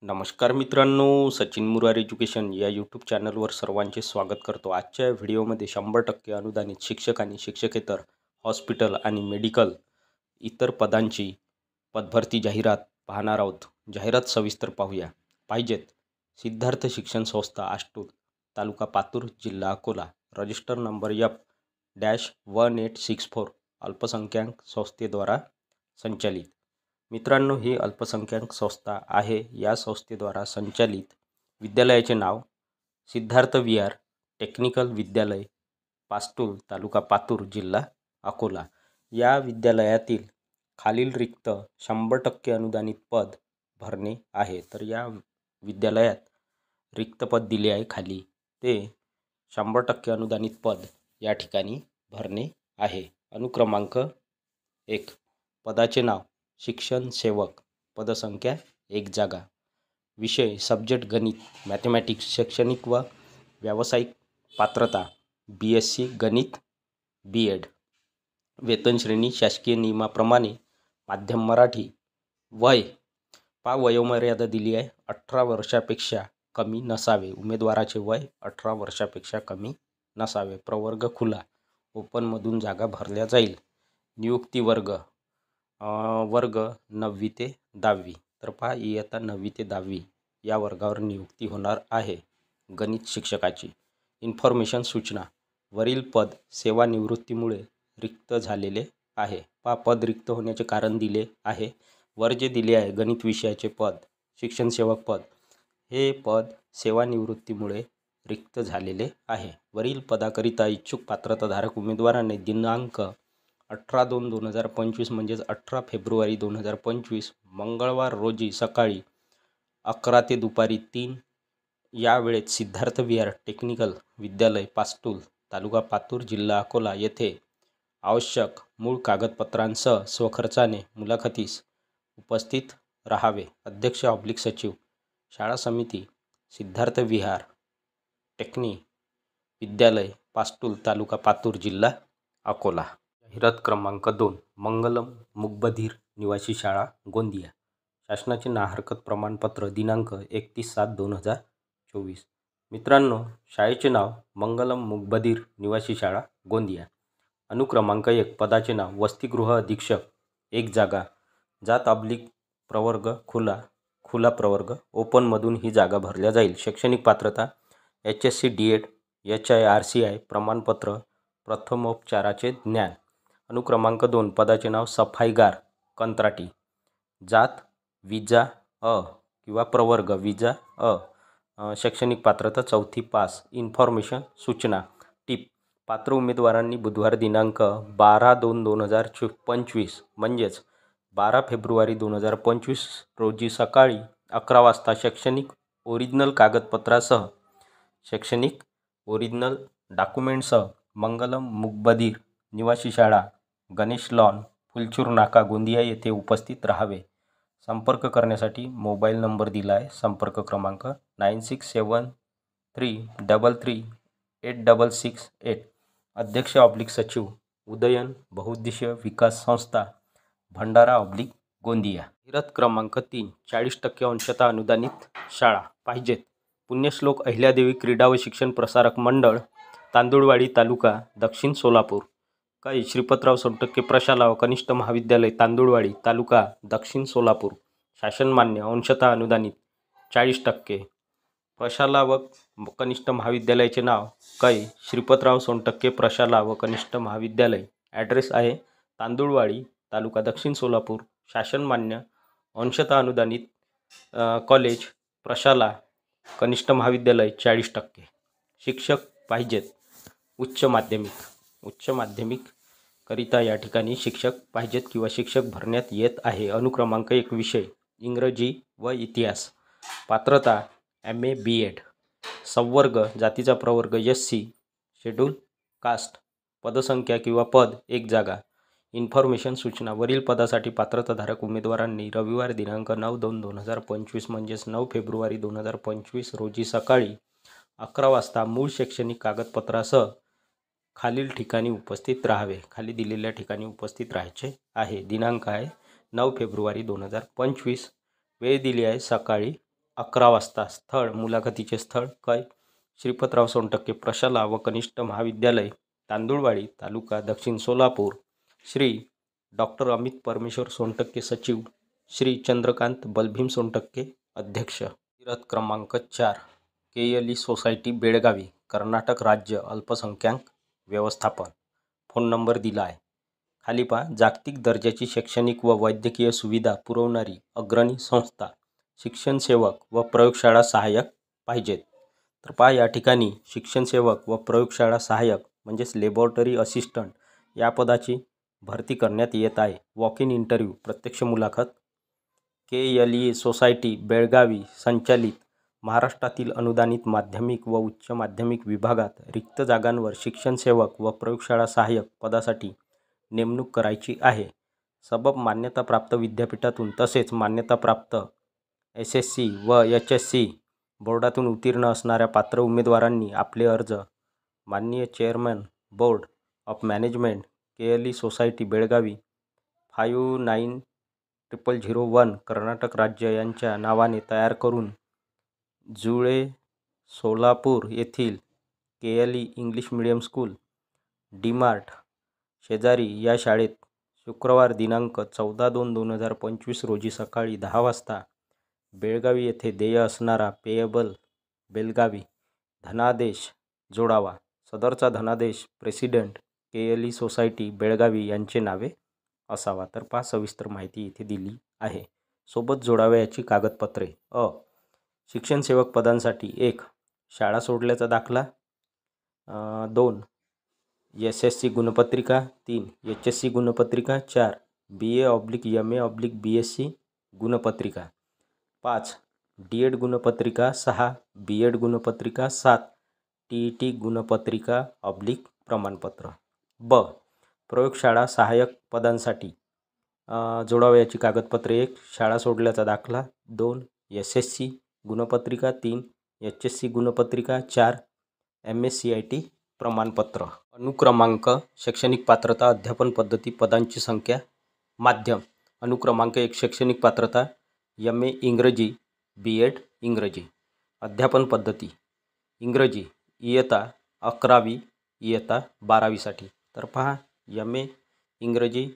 नमस्कार मित्रांनो, सचिन मुरार एज्युकेशन या यूट्यूब चॅनलवर सर्वांचे स्वागत करतो। आजच्या व्हिडिओमध्ये 100% अनुदानित शिक्षक आणि शिक्षकेतर हॉस्पिटल आणि मेडिकल इतर पदांची पदभरती जाहिरात पाहणार आहोत। जाहिरात सविस्तर पाहूया। पाहिजेत सिद्धार्थ शिक्षण संस्था आष्टूर, तालुका पातूर, जिल्हा अकोला, रजिस्टर नंबर F1864, अल्पसंख्याक संस्थेद्वारा संचालित। मित्रांनो, ही अल्पसंख्याक संस्था आहे। या संस्थेद्वारा संचालित विद्यालयाचे नाव सिद्धार्थ विहार टेक्निकल विद्यालय, पास्टूल, तालुका पातूर, जिल्हा अकोला। या विद्यालयातील खालील रिक्त 100% अनुदानित पद भरणे आहे। तर या विद्यालयात रिक्त पद दिले आहे खाली, ते 100% अनुदानित पद या ठिकाणी भरणे आहे। अनुक्रमांक 1, पदाचे नाव शिक्षण सेवक, पदसंख्या 1 जागा, विषय सब्जेक्ट गणित मॅथमॅटिक्स, शैक्षणिक व व्यावसायिक पात्रता BSc गणित B.Ed, वेतन श्रेणी शासकीय नियमाप्रमाणे माध्यम मराठी, वय वयोमर्यादा दिली आहे 18 वर्षापेक्षा कमी नसावे, उमेदवाराचे वय 18 वर्षापेक्षा कमी नसावे, प्रवर्ग खुला, ओपनमधून जागा भरल्या जाईल, नियुक्ती वर्ग 9वी ते 10वी, तर पहा इयत्ता 9वी ते 10वी या वर्गावर नियुक्ती होणार आहे गणित शिक्षकाची। इन्फॉर्मेशन सूचना, वरील पद सेवानिवृत्तीमुळे रिक्त झालेले आहे। पहा पद रिक्त होण्याचे कारण दिले आहे। वर जे दिले आहे गणित विषयाचे पद शिक्षण सेवक पद, हे पद सेवानिवृत्तीमुळे रिक्त झालेले आहे। वरील पदाकरिता इच्छुक पात्रताधारक उमेदवारांनी दिनांक 18/2/2025 म्हणजेच 18 फेब्रुवारी 2025 मंगळवार रोजी सकाळी 11 ते दुपारी 3 या वेळेत सिद्धार्थ विहार टेक्निकल विद्यालय, पास्टूल, तालुका पातूर, जिल्हा अकोला येथे आवश्यक मूळ कागदपत्रांसह स्वखर्चाने मुलाखतीस उपस्थित राहावे। अध्यक्ष सचिव, शाळा समिती, सिद्धार्थ विहार टेक्नी विद्यालय, पास्टूल, तालुका पातूर, जिल्हा अकोला। जाहिरात क्रमांक 2, मंगलम मूकबधीर निवासी शाळा, गोंदिया, शासनाचे ना हरकत प्रमाणपत्र, दिनांक 31/7/2024। मित्रांनो, शाळेचे नाव मंगलम मूकबधीर निवासी शाळा, गोंदिया। अनुक्रमांक 1, पदाचे नाव वसतिगृह अधीक्षक 1 जागा, जात प्रवर्ग खुला प्रवर्ग, ओपनमधून ही जागा भरल्या जाईल। शैक्षणिक पात्रता HSC D.Ed HIRCI प्रमाणपत्र, प्रथमोपचाराचे ज्ञान। अनुक्रमांक 2, पदाचे नाव सफाईगार कंत्राटी, जात विजा अ किंवा प्रवर्ग विजा अ, शैक्षणिक पात्रता 4थी पास। इन्फॉर्मेशन सूचना टिप, पात्र उमेदवारांनी बुधवार दिनांक 12/2/2025 म्हणजेच 12 फेब्रुवारी 2025 रोजी सकाळी 11 वाजता शैक्षणिक ओरिजिनल कागदपत्रासह, शैक्षणिक ओरिजिनल डॉक्युमेंटसह मंगलम मूकबधीर निवासी शाळा, गणेश लॉन, फुलचूर नाका, गोंदिया येथे उपस्थित राहावे। संपर्क करण्यासाठी मोबाईल नंबर दिला आहे। संपर्क क्रमांक 9673338668। अध्यक्ष सचिव, उदयन बहुउद्देशीय विकास संस्था, भंडारा गोंदिया। जाहिरात क्रमांक 3, 40% अंशतः अनुदानित शाळा। पाहिजेत पुण्यश्लोक अहिल्यादेवी क्रीडा व शिक्षण प्रसारक मंडळ, तांदुळवाडी, तालुका दक्षिण सोलापूर। काही श्रीपतराव सोनटक्के प्रशाला व कनिष्ठ महाविद्यालय, तांदुळवाडी, तालुका दक्षिण सोलापूर, शासनमान्य, अंशतः अनुदानित 40%। प्रशाला व कनिष्ठ महाविद्यालयाचे नाव कै श्रीपतराव सोनटक्के प्रशाला व कनिष्ठ महाविद्यालय, ॲड्रेस आहे तांदुळवाडी, तालुका दक्षिण सोलापूर, शासनमान्य, अंशतः अनुदानित कॉलेज प्रशाला कनिष्ठ महाविद्यालय 40%। शिक्षक पाहिजेत उच्च माध्यमिक करिता या ठिकाणी शिक्षक पाहिजेत किंवा शिक्षक भरण्यात येत आहे। अनुक्रमांक 1, विषय इंग्रजी व इतिहास, पात्रता MA B.Ed, संवर्ग जातीचा प्रवर्ग SC शेड्यूल कास्ट, पदसंख्या किंवा पद 1 जागा। इन्फॉर्मेशन सूचना, वरील पदासाठी पात्रताधारक उमेदवारांनी रविवार दिनांक 9/2/2025 म्हणजेच 9 फेब्रुवारी 2025 रोजी सकाळी 11 वाजता मूळ शैक्षणिक कागदपत्रासह खालील ठिकाणी उपस्थित राहावे। खाली दिलेल्या ठिकाणी उपस्थित राहायचे आहे। दिनांक आहे 9 फेब्रुवारी 2025, वेळ दिली आहे सकाळी 11 वाजता. स्थळ मुलाखतीचे स्थळ कै श्रीपतराव सोनटक्के प्रशाला व कनिष्ठ महाविद्यालय तांदुळवाडी तालुका दक्षिण सोलापूर. श्री डॉक्टर अमित परमेश्वर सोनटक्के सचिव. श्री चंद्रकांत बलभीम सोनटक्के अध्यक्ष. तीरथ क्रमांक 4 केएलई सोसायटी बेळगावी कर्नाटक राज्य अल्पसंख्याक व्यवस्थापन. फोन नंबर दिला आहे. खाली पहा. जागतिक दर्जाची शैक्षणिक व वैद्यकीय सुविधा पुरवणारी अग्रणी संस्था. शिक्षण सेवक व प्रयोगशाळा सहाय्यक पाहिजेत. तर पहा या ठिकाणी शिक्षण सेवक व प्रयोगशाळा सहाय्यक म्हणजेच लॅबोरेटरी असिस्टंट या पदाची भरती करण्यात येत आहे. वॉक इन इंटरव्ह्यू प्रत्यक्ष मुलाखत. केएलई सोसायटी बेळगावी संचालित महाराष्ट्रातील अनुदानित माध्यमिक व उच्च माध्यमिक विभागात रिक्त जागांवर शिक्षण सेवक व प्रयोगशाळा सहाय्यक पदासाठी नेमणूक करायची आहे. सबब मान्यताप्राप्त विद्यापीठातून तसेच मान्यताप्राप्त SSC व HSC बोर्डातून उत्तीर्ण असणाऱ्या पात्र उमेदवारांनी आपले अर्ज माननीय chairman board of management KLE society Belagavi 590001 Karnataka राज्य यांच्या नावाने तयार करून जुळे सोलापूर येथील KLE English medium school DMART शेजारी या शाळेत शुक्रवार दिनांक 14/2/2025 रोजी सकाळी 10 वाजता बेळगावी येथे देय असणारा पेएबल बेळगावी धनादेश जोडावा. सदरचा धनादेश प्रेसिडेंट केएलई सोसायटी बेळगावी यांचे नावे असावा. तर पहा सविस्तर माहिती इथे दिली आहे. सोबत जोडावयाची कागदपत्रे. शिक्षण सेवक पदांसाठी 1. शाळा सोडल्याचा दाखला. 2. SSC गुणपत्रिका. 3. HSC गुणपत्रिका. 4. BA/MA/BSc गुणपत्रिका. 5. D.Ed गुणपत्रिका. 6. B.Ed गुणपत्रिका. 7. TET गुणपत्रिका/ प्रमाणपत्र. ब. प्रयोगशाळा सहाय्यक पदांसाठी जोडावयाची कागदपत्रे. 1. शाळा सोडल्याचा दाखला. 2. SSC गुणपत्रिका. 3. HSC गुणपत्रिका. 4. MSCIT प्रमाणपत्र. अनुक्रमांक शैक्षणिक पात्रता अध्यापन पद्धती पदांची संख्या माध्यम. अनुक्रमांक 1 शैक्षणिक पात्रता MA इंग्रजी B.Ed इंग्रजी. अध्यापन पद्धती इंग्रजी इयत्ता 11वी इयत्ता 12वीसाठी. तर पहा MA इंग्रजी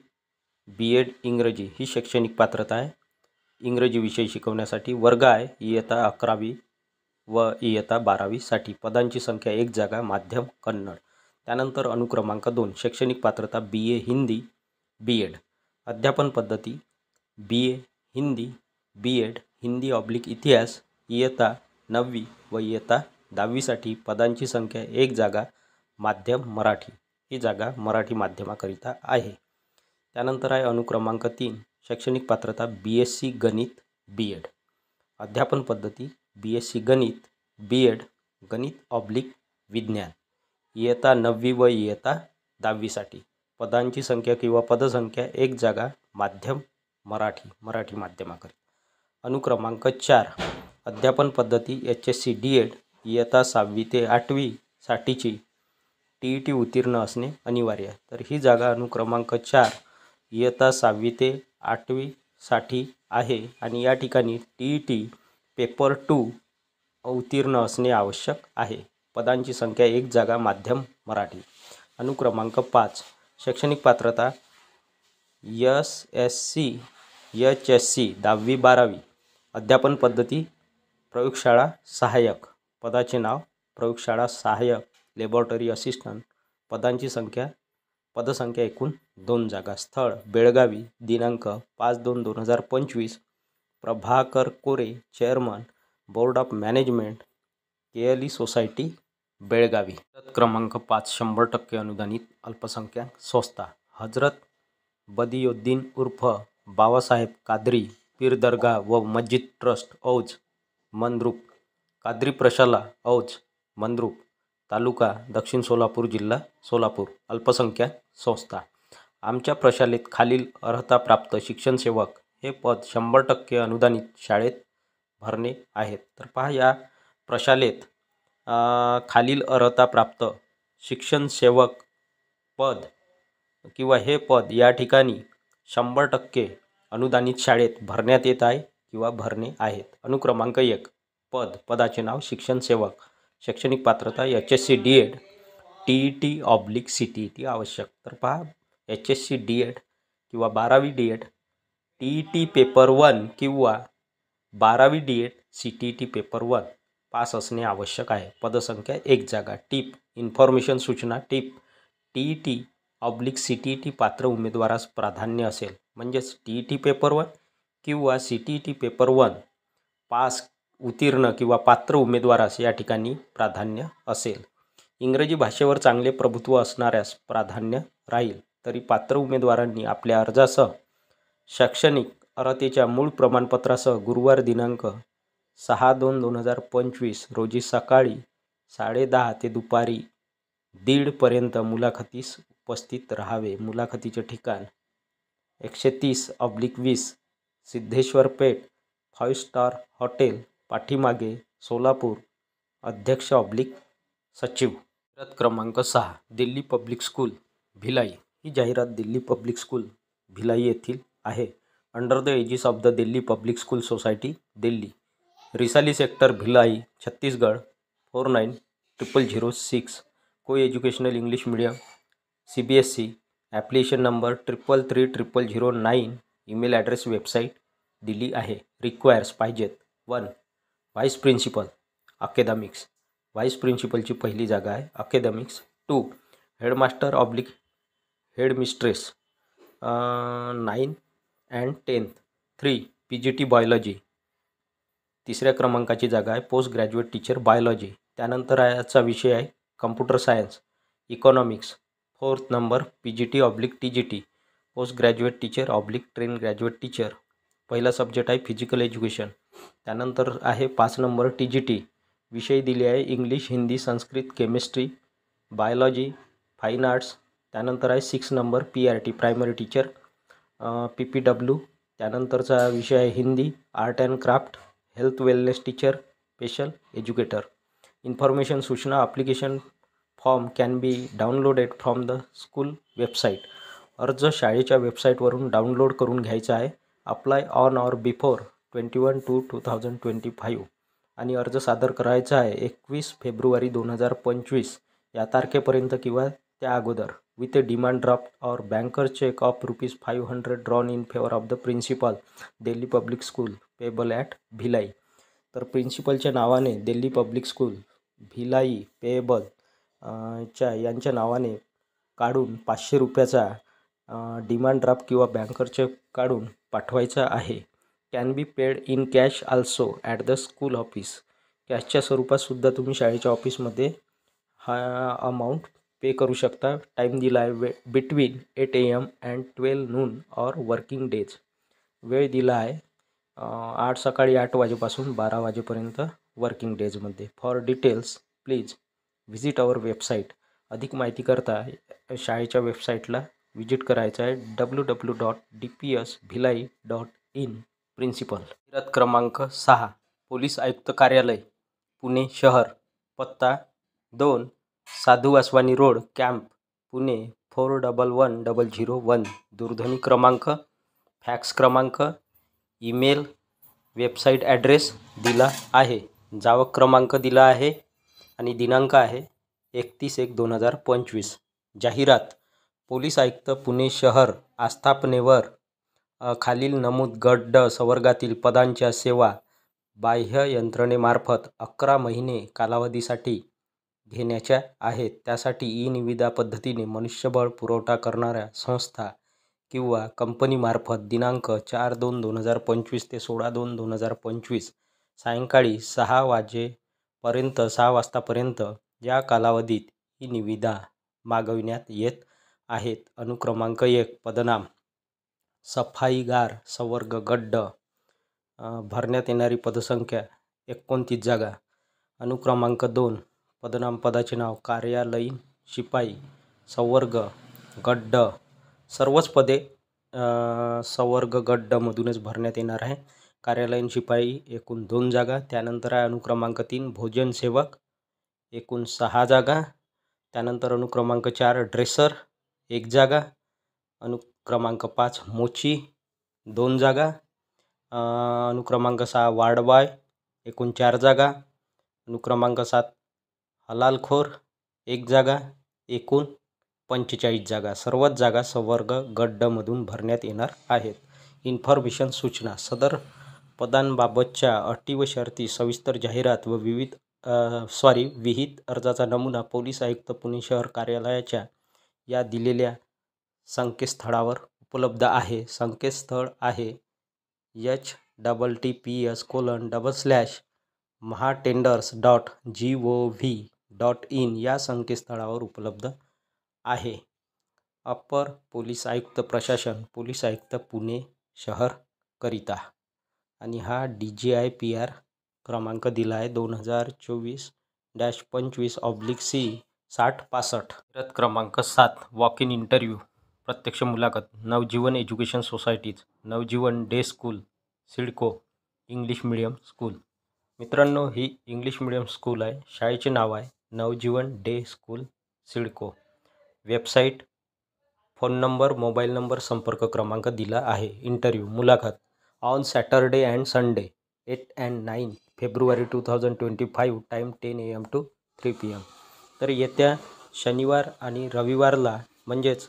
B.Ed इंग्रजी ही शैक्षणिक पात्रता आहे. इंग्रजी विषय शिकवण्यासाठी. वर्ग आहे इयत्ता 11वी व इयत्ता 12वीसाठी. पदांची संख्या 1 जागा. माध्यम कन्नड. त्यानंतर अनुक्रमांक 2 शैक्षणिक पात्रता BA हिंदी B.Ed. अध्यापन पद्धती BA हिंदी B.Ed हिंदी/इतिहास इयत्ता 9वी व इयत्ता 10वीसाठी. पदांची संख्या 1 जागा. माध्यम मराठी. ही जागा मराठी माध्यमाकरिता आहे. त्यानंतर आहे अनुक्रमांक 3 शैक्षणिक पात्रता BSc गणित B.Ed. अध्यापन पद्धती BSc गणित B.Ed गणित/विज्ञान इयत्ता 9वी व इयत्ता 10वीसाठी. पदांची संख्या किंवा पदसंख्या 1 जागा. माध्यम मराठी मराठी माध्यमाकरिता. अनुक्रमांक 4 अध्यापन पद्धती HSC D.Ed इयत्ता 6वी ते 8वी साठीची TET उत्तीर्ण असणे अनिवार्य आहे. तर ही जागा अनुक्रमांक 4 इयत्ता 6वी ते 8वी साठी आहे आणि या ठिकाणी TET पेपर 2 उत्तीर्ण असणे आवश्यक आहे. पदांची संख्या 1 जागा. माध्यम मराठी. अनुक्रमांक 5 शैक्षणिक पात्रता SSC HSC 10वी 12वी. अध्यापन पद्धती प्रयोगशाळा सहाय्यक. पदाचे नाव प्रयोगशाळा सहाय्यक लॅबोरेटरी असिस्टंट. पदांची संख्या पदसंख्या एकूण 2 जागा. स्थळ बेळगावी. दिनांक 5/2/2025. Prabhakar Kore chairman board of management KLE society Belagavi. क्रमांक 5 100% अनुदानित अल्पसंख्याक संस्था हजरत बदियुद्दीन उर्फ बाबासाहेब कादरी पीर दर्गा व मस्जिद ट्रस्ट औज मंद्रुप. कादरी प्रशाला औज मंद्रुप तालुका दक्षिण सोलापूर जिल्हा सोलापूर. अल्पसंख्याक संस्था. आमच्या प्रशालेत खालील अर्हताप्राप्त शिक्षण सेवक हे पद 100% अनुदानित शाळेत भरणे आहेत. तर पहा या प्रशालेत खालील अर्हताप्राप्त शिक्षण सेवक पद किंवा हे पद या ठिकाणी 100% अनुदानित शाळेत भरण्यात येत आहे किंवा भरणे आहेत. अनुक्रमांक 1 पदाचे नाव शिक्षण सेवक. शैक्षणिक पात्रता HSC DED TET/CTET आवश्यक. तर पहा HSC DED किंवा 12वी DED TET पेपर 1 किंवा 12वी DED CTET पेपर 1 पास असणे आवश्यक आहे. पदसंख्या 1 जागा. टिप इन्फॉर्मेशन सूचना. टिप TET/CTET पात्र उमेदवारास प्राधान्य असेल. म्हणजेच TET पेपर 1 किंवा CTET पेपर 1 पास उत्तीर्ण किंवा पात्र उमेदवारास या ठिकाणी प्राधान्य असेल. इंग्रजी भाषेवर चांगले प्रभुत्व असणाऱ्यास प्राधान्य राहील. तरी पात्र उमेदवारांनी आपल्या अर्जासह शैक्षणिक अर्हतेच्या मूळ प्रमाणपत्रासह गुरुवार दिनांक 6/2/2025 रोजी सकाळी 10:30 ते दुपारी 1:30 पर्यंत मुलाखतीस उपस्थित राहावे. मुलाखतीचे ठिकाण 130/20 सिद्धेश्वर पेठ 5 स्टार हॉटेल पाठीमागे सोलापूर. अध्यक्ष/सचिव. जाहिरात क्रमांक 6 दिल्ली पब्लिक स्कूल भिलाई. ही जाहिरात दिल्ली पब्लिक स्कूल भिलाई येथील आहे. Under the aegis of the Delhi public School Society Delhi. Risali sector Bhilai Chhattisgarh 490006. Coeducational English medium CBSE. Application number 333009. Email address website दिली आहे. रिक्वायर्स पाहिजेत 1 व्हाईस प्रिन्सिपल अकॅडमिक्स. व्हाईस प्रिन्सिपलची पहिली जागा आहे academics. 2 headmaster/ headmistress 9th and 10th. 3 PGT biology. तिसऱ्या क्रमांकाची जागा आहे पोस्ट ग्रॅज्युएट टीचर बायोलॉजी. त्यानंतर याचा विषय आहे computer science economics. 4th number PGT/TGT post graduate teacher train graduate teacher. पहिला सब्जेक्ट आहे फिजिकल एज्युकेशन. त्यानंतर आहे 5 नंबर TGT. विषय दिले आहे English, Hindi, Sanskrit, chemistry, biology, fine arts. त्यानंतर आहे 6 number PRT primary teacher PPW. त्यानंतरचा विषय आहे Hindi, art and craft, health wellness teacher, special educator. Information सूचना. Application form can be downloaded from the school website. अर्ज शाळेच्या वेबसाईटवरून डाउनलोड करून घ्यायचा आहे. अप्लाय ऑन ऑर बिफोर 21/2/2025 आणि अर्ज सादर करायचा आहे 21 फेब्रुवारी 2025 या तारखेपर्यंत किंवा त्या अगोदर. With a demand draft or banker cheque of ₹500 drawn in favour of the principal Delhi public school payable at Bhilai. तर प्रिन्सिपलच्या नावाने Delhi public school Bhilai payable यांच्या नावाने काढून ₹500 डिमांड ड्राफ्ट किंवा बँकर चेक काढून पाठवायचा आहे. Can be paid in cash also at the school office. कॅशच्या स्वरूपात सुद्धा तुम्ही शाळेच्या ऑफिसमध्ये हा अमाऊंट पे करू शकता. टाईम दिला आहे between 8 AM and 12 noon or working days. वेळ दिला आहे सकाळी 8 वाजेपासून 12 वाजेपर्यंत वर्किंग डेजमध्ये. For details please visit our website. अधिक माहिती करता शाळेच्या वेबसाईटला विजिट करायचं आहे www.dpsbhilai.in. प्रिन्सिपल. जाहिरात क्रमांक 6 पोलीस आयुक्त कार्यालय पुणे शहर. पत्ता 2 साधू वासवानी रोड कॅम्प पुणे 411001. दूरध्वनी क्रमांक, फॅक्स क्रमांक, ईमेल, वेबसाईट ॲड्रेस दिला आहे. जावक क्रमांक दिला आहे आणि दिनांक आहे 31/1/2025. जाहिरात पोलीस आयुक्त पुणे शहर आस्थापनेवर खालील नमूद गट ड संवर्गातील पदांच्या सेवा बाह्य यंत्रणेमार्फत 11 महिने कालावधीसाठी घेण्याच्या आहेत. त्यासाठी ई-निविदा पद्धतीने मनुष्यबळ पुरवठा करणाऱ्या संस्था किंवा कंपनीमार्फत दिनांक 4/2/2025 ते 16/2/2025 सायंकाळी 6 वाजतापर्यंत या कालावधीत ही निविदा मागविण्यात येत आहेत. अनुक्रमांक 1 पदनाम सफाईगार संवर्ग गट ड. भरण्यात येणारी पदसंख्या 29 जागा. अनुक्रमांक 2 पदनाम पदाचे नाव कार्यालयीन शिपाई संवर्ग गट ड. सर्वच पदे संवर्ग गट ड मधूनच भरण्यात येणार आहे. कार्यालयीन शिपाई एकूण 2 जागा. त्यानंतर आहे अनुक्रमांक 3 भोजन सेवक एकूण 6 जागा. त्यानंतर अनुक्रमांक 4 ड्रेसर 1 जागा. अनुक्रमांक 5 मोची 2 जागा. अनुक्रमांक 6 वार्ड बॉय एकूण 4 जागा. अनुक्रमांक 7 हलालखोर 1 जागा. एकूण 45 जागा. सर्वच जागा संवर्ग गट ड मधून भरण्यात येणार आहेत. इन्फॉर्मेशन सूचना. सदर पदांबाबतच्या अटी व शर्ती सविस्तर जाहिरात व विहित अर्जाचा नमुना पोलीस आयुक्त पुणे शहर कार्यालयाच्या या दिलेल्या संकेतस्थळावर उपलब्ध आहे. संकेतस्थळ आहे https://mahatenders.gov.in या संकेतस्थळावर उपलब्ध आहे. अपर पोलीस आयुक्त प्रशासन, पोलीस आयुक्त पुणे शहर करिता. आणि हा DGIPR क्रमांक दिला आहे 2024-25/C 6065. क्रमांक 7 वॉक इन इंटरव्ह्यू प्रत्यक्ष मुलाखत. Navjeevan education societies, Navjeevan day school, CIDCO English medium school. मित्रांनो, ही इंग्लिश मीडियम स्कूल आहे. शाळेचे नाव आहे Navjeevan day school, CIDCO. Website, phone number, mobile number, संपर्क क्रमांक दिला आहे. इंटरव्ह्यू मुलाखत on Saturday and Sunday 8 and 9 फेब्रुवारी 2025. Time 10 AM to 3 PM. तर येत्या शनिवार आणि रविवारला म्हणजेच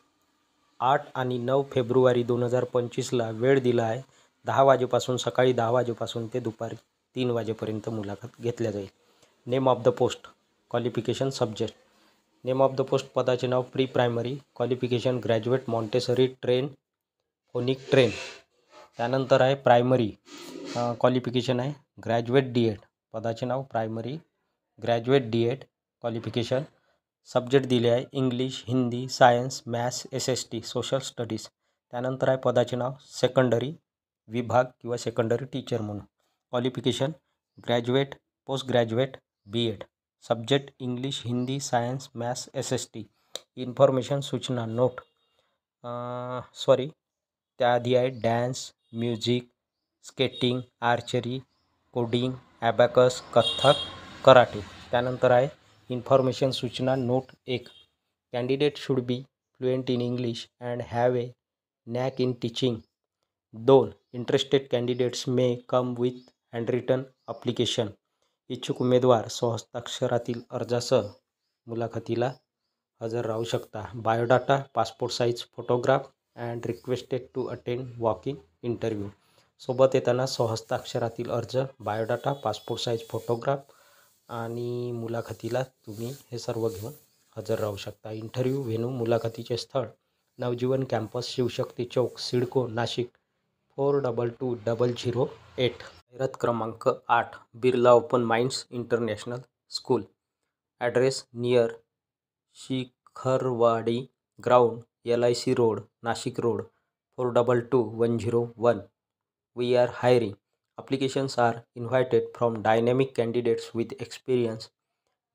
8 आणि 9 फेब्रुवारी 2025ला वेळ दिला आहे. 10 वाजेपासून, सकाळी 10 वाजेपासून ते दुपारी 3 वाजेपर्यंत मुलाखत घेतल्या जाईल. Name of the post, qualification, subject. Name of the post पदाचे नाव pre primary. Qualification graduate Montessori train, phonic train. त्यानंतर आहे प्रायमरी क्वालिफिकेशन आहे ग्रॅज्युएट DED. पदाचे नाव primary graduate DED. Qualification subject दिले आहे English, Hindi, science, maths, SST, social studies. त्यानंतर आहे पदाचे नाव सेकंडरी विभाग किंवा सेकंडरी टीचर म्हणून. Qualification graduate, post graduate, BEd. Subject English, Hindi, science, maths, SST. Information सूचना नोट त्याआधी आहे dance, music, skating, archery, coding, abacus, Kathak, karate. त्यानंतर आहे इन्फॉर्मेशन सूचना note 1. Candidate should be fluent in English and have a knack in teaching. 2. Interested candidates may come with handwritten application. इच्छुक उमेदवार स्वहस्ताक्षरातील अर्जासह मुलाखतीला हजर राहू शकता. Biodata, passport size photograph and requested to attend walk in interview. सोबत येताना स्वहस्ताक्षरातील अर्ज, बायोडाटा, पासपोर्ट साईज फोटोग्राफ आणि मुलाखतीला तुम्ही हे सर्व घेऊन हजर राहू शकता. इंटरव्ह्यू व्हेन्यू, मुलाखतीचे स्थळ नवजीवन कॅम्पस, शिवशक्ती चौक, सिडको, नाशिक 422008. जाहिरात क्रमांक 8 Birla open minds international school. Address near Shikharwadi ground, LIC road, Nashik road 422101. We are hiring. Applications are invited from dynamic candidates with experience,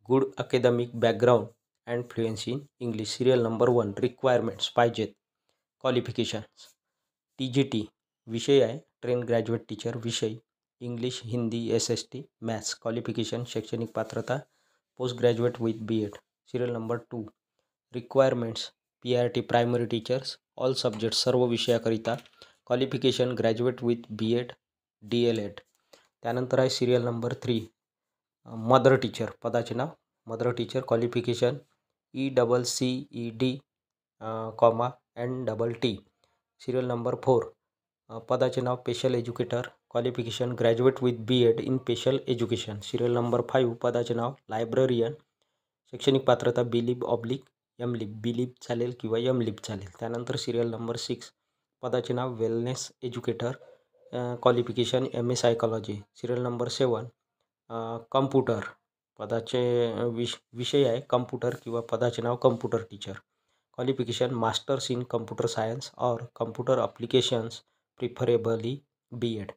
good academic background and fluency in English. Serial number 1. Requirements पाहिजेत. Qualifications TGT विषय आहे train graduate teacher. विषय English, Hindi, SST, maths. Qualification शैक्षणिक पात्रता post graduate with BEd. Serial number 2. Requirements PRT primary teachers all subject, सर्व विषयाकरिता. Qualification graduate with BEd, DLEd. त्यानंतर आहे सिरियल नंबर 3 मदर टीचर. पदाचे नाव mother teacher. Qualification ECCED, NTT. Serial number 4 पदाचे नाव special educator. Qualification graduate with BEd in special education. Serial number 5 पदाचे नाव librarian. शैक्षणिक पात्रता BLib/MLib. BLib चालेल किंवा MLib चालेल. त्यानंतर सिरियल नंबर 6 पदाचे नाव wellness educator. Qualification MA psychology. Serial number 7 computer. पदाचे विषय आहे कम्प्युटर किंवा पदाचे नाव computer teacher. Qualification masters in computer science or computer applications, preferably BEd.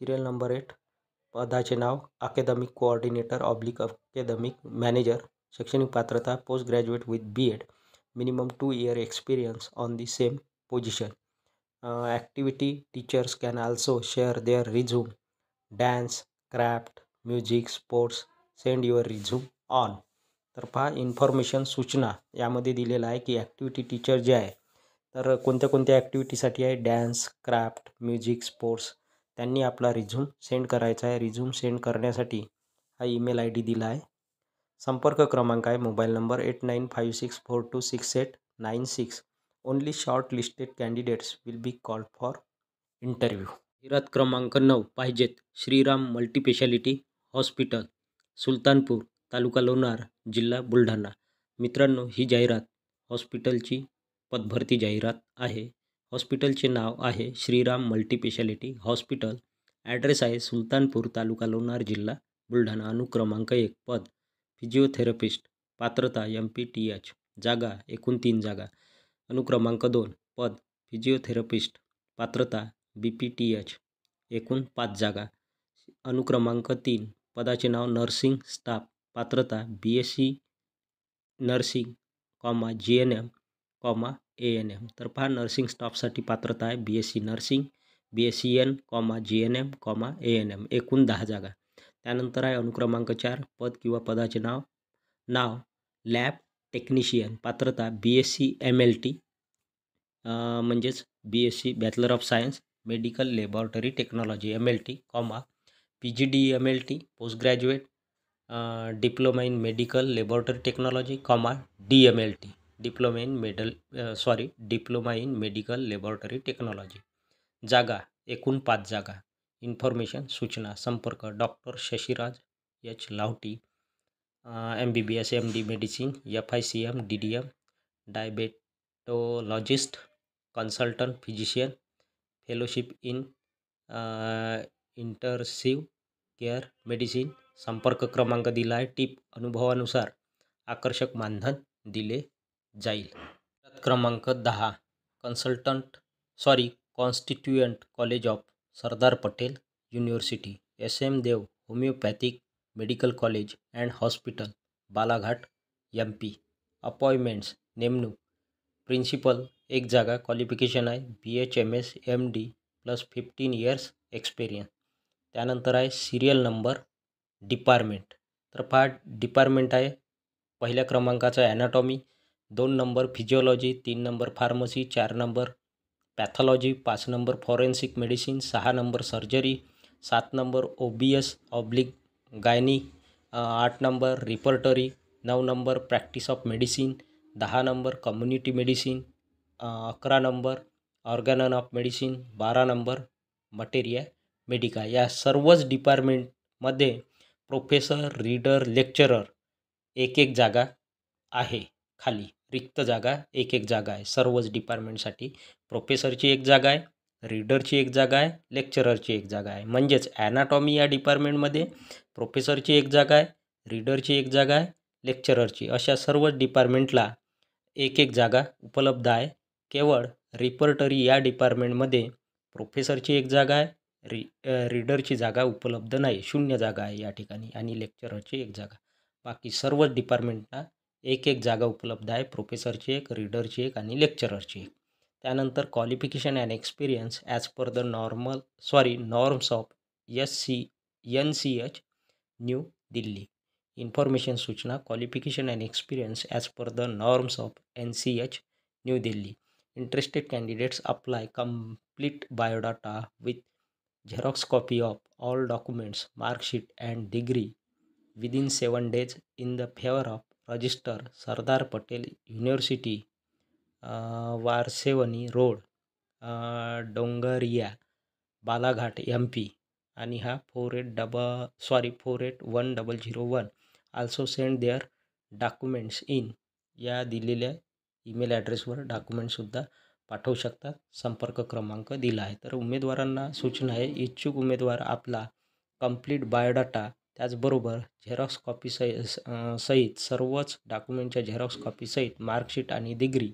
Serial number 8 पदाचे नाव अकॅडमिक कोऑर्डिनेटर अकॅडमिक मॅनेजर. शैक्षणिक पात्रता post graduate with BEd. Minimum 2 year experience on the same position. Activity teachers can also share their resume. Dance, craft, music, sports. Send your resume on. तर पहा information सूचना यामध्ये दिलेलं आहे की activity teacher जे आहे तर कोणत्या कोणत्या ॲक्टिव्हिटीसाठी आहे. Dance, craft, music, sports. त्यांनी आपला रिझ्यूम सेंड करायचा आहे. रिझ्यूम सेंड करण्यासाठी हा ईमेल ID दिला आहे. संपर्क क्रमांक आहे mobile number 8956426896. Only short listed candidates will be called for interview. जाहिरात क्रमांक 9 पाहिजेत श्रीराम मल्टीस्पेशालिटी हॉस्पिटल, सुलतानपूर, तालुका लोणार, जिल्हा बुलढाणा. मित्रांनो, ही जाहिरात हॉस्पिटलची पदभरती जाहिरात आहे. हॉस्पिटलचे नाव आहे श्रीराम मल्टीस्पेशालिटी हॉस्पिटल. ॲड्रेस आहे सुलतानपूर, तालुका लोणार, जिल्हा बुलढाणा. अनुक्रमांक 1 पद फिजिओथेरपिस्ट, पात्रता MPTH, जागा एकूण 3 जागा. अनुक्रमांक 2 पद फिजिओथेरपिस्ट, पात्रता BPTH, एकूण 5 जागा. अनुक्रमांक 3 पदाचे नाव नर्सिंग स्टाफ, पात्रता BSc नर्सिंग, GNM, ANM. तर पहा, नर्सिंग स्टाफसाठी पात्रता आहे BSc nursing, BScN, GNM, ANM, एकूण 10 जागा. त्यानंतर आहे अनुक्रमांक 4 पद किंवा पदाचे नाव लॅब टेक्निशियन, पात्रता BSc MLT म्हणजेच BSc bachelor of science medical laboratory technology MLT, PGD MLT post graduate diploma in medical laboratory technology, DMLT diploma in medical laboratory technology. जागा एकूण 5 जागा. इन्फॉर्मेशन सूचना संपर्क doctor Shashiraj H. Lavati, MBBS MD medicine, FICM DDM, diabetologist, consultant physician, fellowship in intensive care medicine. संपर्क क्रमांक दिला आहे. Tip अनुभवानुसार आकर्षक मानधन दिले जाईल. क्रमांक 10 constituent college of Sardar Patel University, SM Dev homoeopathic medical college and hospital, Balaghat MP. Appointments नेमणूक प्रिन्सिपल 1 जागा. क्वालिफिकेशन आहे BHMS MD plus 15 years experience. त्यानंतर आहे सिरियल नंबर डिपार्टमेंट. तर पहा, डिपार्टमेंट आहे पहिल्या क्रमांकाचा anatomy, 2 number physiology, 3 number pharmacy, 4 number pathology, 5 number forensic medicine, 6 number surgery, 7 number OBS/गायनी, 8 number repertory, 9 number practice of medicine, 10 number community medicine, 11 number organon of medicine, 12 number materia medica. या सर्वच डिपार्टमेंटमध्ये professor, reader, lecturer एक जागा आहे. खाली रिक्त जागा एक जागा आहे. सर्वच डिपार्टमेंटसाठी प्रोफेसरची 1 जागा आहे, रीडरची 1 जागा आहे, लेक्चररची 1 जागा आहे. म्हणजेच ॲनाटॉमी या डिपार्टमेंटमध्ये प्रोफेसरची 1 जागा आहे, रीडरची 1 जागा आहे, लेक्चररची, अशा सर्वच डिपार्टमेंटला 1 जागा उपलब्ध आहे. केवळ रिपर्टरी या डिपार्टमेंटमध्ये प्रोफेसरची 1 जागा आहे, रीडरची जागा उपलब्ध नाही, 0 जागा आहे या ठिकाणी, आणि लेक्चररची 1 जागा. बाकी सर्वच डिपार्टमेंटला 1 जागा उपलब्ध आहे. प्रोफेसरची 1, रीडरची 1 आणि लेक्चररची 1. त्यानंतर qualification and experience as per the norms of NCH new Delhi. Information सूचना qualification and experience as per the norms of NCH new Delhi. Interested candidates apply. Complete biodata with xerox copy of all documents, marksheet and degree within 7 days in the favor of register Sardar Patel university, Waraseoni road, Dongaria, Balaghat MP. आणि हा 481001. Also send their documents in. या दिलेल्या email ॲड्रेसवर डॉक्युमेंटसुद्धा पाठवू शकतात. संपर्क क्रमांक दिला आहे. तर उमेदवारांना सूचना आहे, इच्छुक उमेदवार आपला कंप्लीट बायोडाटा त्याचबरोबर झेरॉक्स कॉपी सहित सर्वच डॉक्युमेंटच्या झेरॉक्स कॉपीसहित मार्कशीट आणि डिग्री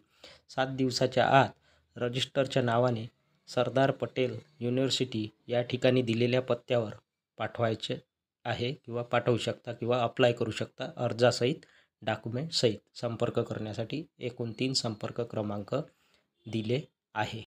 7 दिवसाच्या आत रजिस्टरच्या नावाने सरदार पटेल युनिव्हर्सिटी या ठिकाणी दिलेल्या पत्त्यावर पाठवायचे आहे, किंवा पाठवू शकता किंवा अप्लाय करू शकता अर्जासहित, डॉक्युमेंटसहित. संपर्क करण्यासाठी एकूण 3 संपर्क क्रमांक दिले आहे.